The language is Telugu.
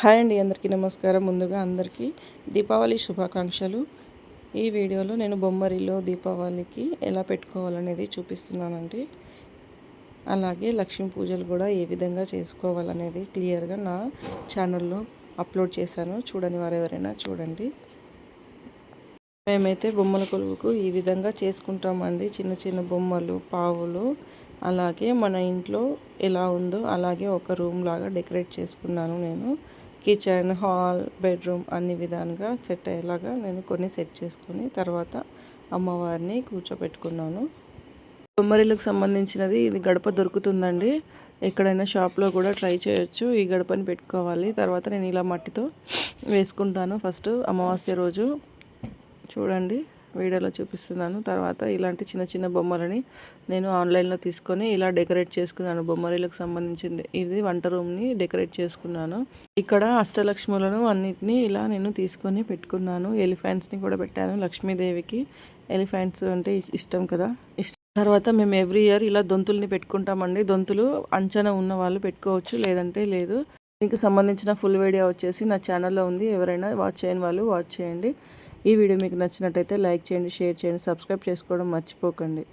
హాయ్ అండి, అందరికీ నమస్కారం. ముందుగా అందరికీ దీపావళి శుభాకాంక్షలు. ఈ వీడియోలో నేను బొమ్మరిలో దీపావళికి ఎలా పెట్టుకోవాలనేది చూపిస్తున్నానండి. అలాగే లక్ష్మీ పూజలు కూడా ఏ విధంగా చేసుకోవాలనేది క్లియర్గా నా ఛానల్లో అప్లోడ్ చేశాను. చూడని వారు ఎవరైనా చూడండి. మేమైతే బొమ్మల కొలువుకు ఈ విధంగా చేసుకుంటామండి. చిన్న చిన్న బొమ్మలు, పావులు, అలాగే మన ఇంట్లో ఎలా ఉందో అలాగే ఒక రూమ్ లాగా డెకరేట్ చేసుకున్నాను నేను. కిచెన్, హాల్, బెడ్రూమ్ అన్ని విధాలుగా సెట్ అయ్యేలాగా నేను కొన్ని సెట్ చేసుకుని తర్వాత అమ్మవారిని కూర్చోపెట్టుకున్నాను. బొమ్మరిల్లుకు సంబంధించినది ఇది గడప దొరుకుతుందండి. ఎక్కడైనా షాప్లో కూడా ట్రై చేయొచ్చు. ఈ గడపని పెట్టుకోవాలి. తర్వాత నేను ఇలా మట్టితో వేసుకుంటాను. ఫస్ట్ అమావాస్య రోజు చూడండి, వీడియోలో చూపిస్తున్నాను. తర్వాత ఇలాంటి చిన్న చిన్న బొమ్మలని నేను ఆన్లైన్లో తీసుకొని ఇలా డెకరేట్ చేసుకున్నాను. బొమ్మరిలకు సంబంధించింది ఇది వంట రూమ్ని డెకరేట్ చేసుకున్నాను. ఇక్కడ అష్టలక్ష్ములను అన్నిటినీ ఇలా నేను తీసుకొని పెట్టుకున్నాను. ఎలిఫెంట్స్ని కూడా పెట్టాను. లక్ష్మీదేవికి ఎలిఫెంట్స్ అంటే ఇష్టం కదా. తర్వాత మేము ఎవ్రీ ఇయర్ ఇలా దొంతుల్ని పెట్టుకుంటామండి. దొంతులు అంచన ఉన్న వాళ్ళు పెట్టుకోవచ్చు, లేదంటే లేదు. దీనికి సంబంధించిన ఫుల్ వీడియో వచ్చేసి నా ఛానల్లో ఉంది. ఎవరైనా వాచ్ చేయని వాళ్ళు వాచ్ చేయండి. ఈ వీడియో మీకు నచ్చినట్టయితే లైక్ చేయండి, షేర్ చేయండి, సబ్స్క్రైబ్ చేసుకోవడం మర్చిపోకండి.